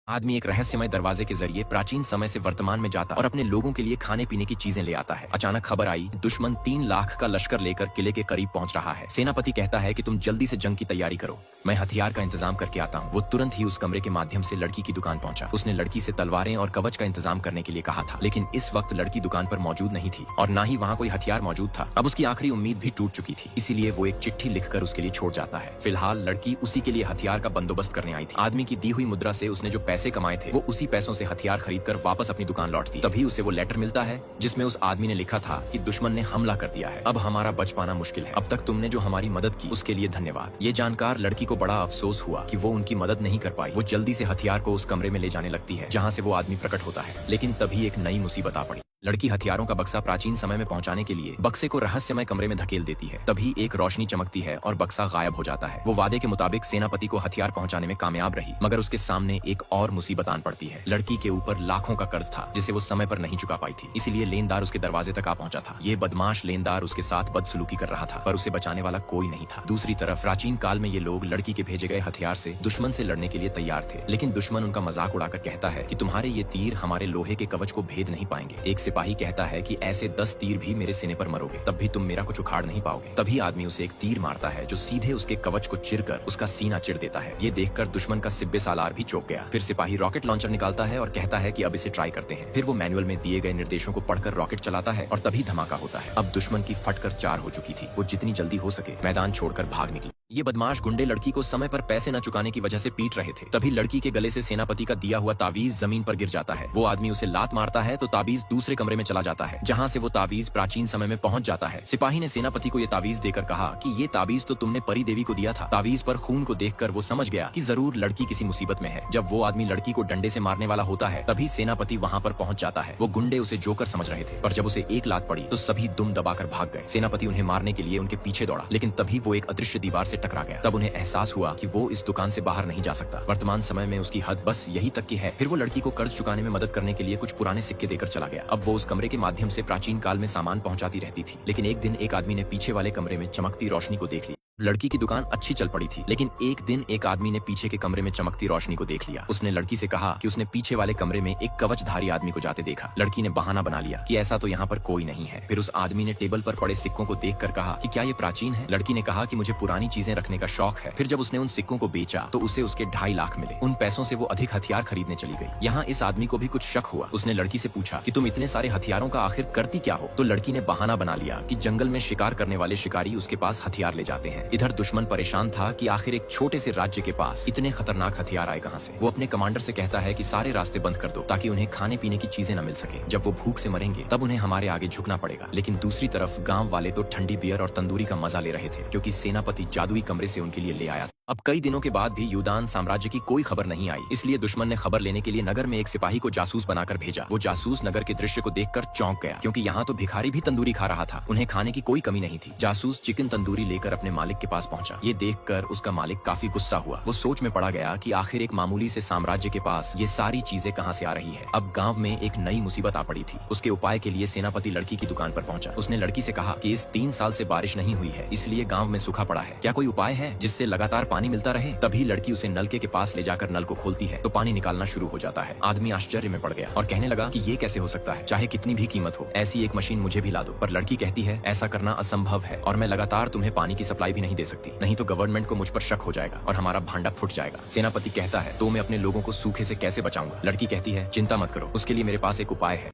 आदमी एक रहस्यमय दरवाजे के जरिए प्राचीन समय से वर्तमान में जाता और अपने लोगों के लिए खाने पीने की चीजें ले आता है। अचानक खबर आई, दुश्मन 3 लाख का लश्कर लेकर किले के करीब पहुंच रहा है। सेनापति कहता है कि तुम जल्दी से जंग की तैयारी करो, मैं हथियार का इंतजाम करके आता हूँ। वो तुरंत ही उस कमरे के माध्यम से लड़की की दुकान पहुंचा। उसने लड़की से तलवारें और कवच का इंतजाम करने के लिए कहा था, लेकिन इस वक्त लड़की दुकान पर मौजूद नहीं थी और न ही वहाँ कोई हथियार मौजूद था। अब उसकी आखिरी उम्मीद भी टूट चुकी थी, इसीलिए वो एक चिट्ठी लिखकर उसके लिए छोड़ जाता है। फिलहाल लड़की उसी के लिए हथियार का बंदोबस्त करने आई थी। आदमी की दी हुई मुद्रा से उसने जो पैसे कमाए थे, वो उसी पैसों से हथियार खरीदकर वापस अपनी दुकान लौटती। तभी उसे वो लेटर मिलता है जिसमें उस आदमी ने लिखा था कि दुश्मन ने हमला कर दिया है, अब हमारा बच पाना मुश्किल है। अब तक तुमने जो हमारी मदद की उसके लिए धन्यवाद। ये जानकर लड़की को बड़ा अफसोस हुआ कि वो उनकी मदद नहीं कर पाई। वो जल्दी से हथियार को उस कमरे में ले जाने लगती है जहाँ से वो आदमी प्रकट होता है, लेकिन तभी एक नई मुसीबत आ पड़ी। लड़की हथियारों का बक्सा प्राचीन समय में पहुंचाने के लिए बक्से को रहस्यमय कमरे में धकेल देती है। तभी एक रोशनी चमकती है और बक्सा गायब हो जाता है। वो वादे के मुताबिक सेनापति को हथियार पहुंचाने में कामयाब रही, मगर उसके सामने एक और मुसीबत आन पड़ती है। लड़की के ऊपर लाखों का कर्ज था जिसे वो समय पर नहीं चुका पाई थी, इसीलिए लेनदार उसके दरवाजे तक आ पहुंचा था। ये बदमाश लेनदार उसके साथ बदसलूकी कर रहा था, पर उसे बचाने वाला कोई नहीं था। दूसरी तरफ प्राचीन काल में ये लोग लड़की के भेजे गए हथियार से दुश्मन से लड़ने के लिए तैयार थे, लेकिन दुश्मन उनका मजाक उड़ाकर कहता है कि तुम्हारे ये तीर हमारे लोहे के कवच को भेद नहीं पाएंगे। एक सिपाही कहता है कि ऐसे 10 तीर भी मेरे सीने पर मरोगे तब भी तुम मेरा कुछ उखाड़ नहीं पाओगे। तभी आदमी उसे एक तीर मारता है जो सीधे उसके कवच को चिरकर उसका सीना चिर देता है। ये देखकर दुश्मन का सिब्बे सालार भी चौंक गया। फिर सिपाही रॉकेट लॉन्चर निकालता है और कहता है कि अब इसे ट्राई करते हैं। फिर वो मैनुअल में दिए गए निर्देशों को पढ़कर रॉकेट चलाता है और तभी धमाका होता है। अब दुश्मन की फटकर 4 हो चुकी थी। वो जितनी जल्दी हो सके मैदान छोड़कर भाग निकली। ये बदमाश गुंडे लड़की को समय पर पैसे न चुकाने की वजह से पीट रहे थे। तभी लड़की के गले से सेनापति का दिया हुआ तावीज जमीन पर गिर जाता है। वो आदमी उसे लात मारता है तो तावीज दूसरे कमरे में चला जाता है, जहाँ से वो तावीज प्राचीन समय में पहुंच जाता है। सिपाही ने सेनापति को ये तावीज देकर कहा कि ये तावीज तो तुमने परी देवी को दिया था। तावीज पर खून को देखकर वो समझ गया कि जरूर लड़की किसी मुसीबत में है। जब वो आदमी लड़की को डंडे से मारने वाला होता है, तभी सेनापति वहाँ पर पहुंच जाता है। वो गुंडे उसे जोकर समझ रहे थे, पर जब उसे एक लात पड़ी तो सभी दुम दबाकर भाग गए। सेनापति उन्हें मारने के लिए उनके पीछे दौड़ा, लेकिन तभी वो एक अदृश्य दीवार से टकरा गया। तब उन्हें एहसास हुआ कि वो इस दुकान से बाहर नहीं जा सकता। वर्तमान समय में उसकी हद बस यही तक की है। फिर वो लड़की को कर्ज चुकाने में मदद करने के लिए कुछ पुराने सिक्के देकर चला गया। अब वो उस कमरे के माध्यम से प्राचीन काल में सामान पहुंचाती रहती थी, लेकिन एक दिन एक आदमी ने पीछे वाले कमरे में चमकती रोशनी को देख लिया। लड़की की दुकान अच्छी चल पड़ी थी, लेकिन एक दिन एक आदमी ने पीछे के कमरे में चमकती रोशनी को देख लिया। उसने लड़की से कहा कि उसने पीछे वाले कमरे में एक कवचधारी आदमी को जाते देखा। लड़की ने बहाना बना लिया कि ऐसा तो यहाँ पर कोई नहीं है। फिर उस आदमी ने टेबल पर पड़े सिक्कों को देखकर कहा कि क्या ये प्राचीन है। लड़की ने कहा कि मुझे पुरानी चीजें रखने का शौक है। फिर जब उसने उन सिक्कों को बेचा तो उसे उसके 2.5 लाख मिले। उन पैसों से वो अधिक हथियार खरीदने चली गई। यहाँ इस आदमी को भी कुछ शक हुआ। उसने लड़की से पूछा कि तुम इतने सारे हथियारों का आखिर करती क्या हो। तो लड़की ने बहाना बना लिया कि जंगल में शिकार करने वाले शिकारी उसके पास हथियार ले जाते हैं। इधर दुश्मन परेशान था कि आखिर एक छोटे से राज्य के पास इतने खतरनाक हथियार आए कहां से। वो अपने कमांडर से कहता है कि सारे रास्ते बंद कर दो ताकि उन्हें खाने पीने की चीजें न मिल सके। जब वो भूख से मरेंगे तब उन्हें हमारे आगे झुकना पड़ेगा। लेकिन दूसरी तरफ गांव वाले तो ठंडी बियर और तंदूरी का मजा ले रहे थे, क्योंकि सेनापति जादुई कमरे से उनके लिए ले आया। अब कई दिनों के बाद भी यूदान साम्राज्य की कोई खबर नहीं आई, इसलिए दुश्मन ने खबर लेने के लिए नगर में एक सिपाही को जासूस बनाकर भेजा। वो जासूस नगर के दृश्य को देखकर चौंक गया, क्योंकि यहाँ तो भिखारी भी तंदूरी खा रहा था। उन्हें खाने की कोई कमी नहीं थी। जासूस चिकन तंदूरी लेकर अपने मालिक के पास पहुंचा। ये देखकर उसका मालिक काफी गुस्सा हुआ। वो सोच में पड़ा गया कि आखिर एक मामूली से साम्राज्य के पास ये सारी चीजें कहाँ से आ रही है। अब गाँव में एक नई मुसीबत आ पड़ी थी। उसके उपाय के लिए सेनापति लड़की की दुकान पर पहुंचा। उसने लड़की से कहा कि इस 3 साल से बारिश नहीं हुई है, इसलिए गाँव में सूखा पड़ा है। क्या कोई उपाय है जिससे लगातार पानी मिलता रहे। तभी लड़की उसे नलके के पास ले जाकर नल को खोलती है तो पानी निकालना शुरू हो जाता है। आदमी आश्चर्य में पड़ गया और कहने लगा कि ये कैसे हो सकता है, चाहे कितनी भी कीमत हो, ऐसी एक मशीन मुझे भी ला दो। पर लड़की कहती है ऐसा करना असंभव है और मैं लगातार तुम्हें पानी की सप्लाई भी नहीं दे सकती, नहीं तो गवर्नमेंट को मुझ पर शक हो जाएगा और हमारा भांडा फुट जाएगा। सेनापति कहता है तो मैं अपने लोगों को सूखे से कैसे बचाऊंगा। लड़की कहती है चिंता मत करो, उसके लिए मेरे पास एक उपाय है।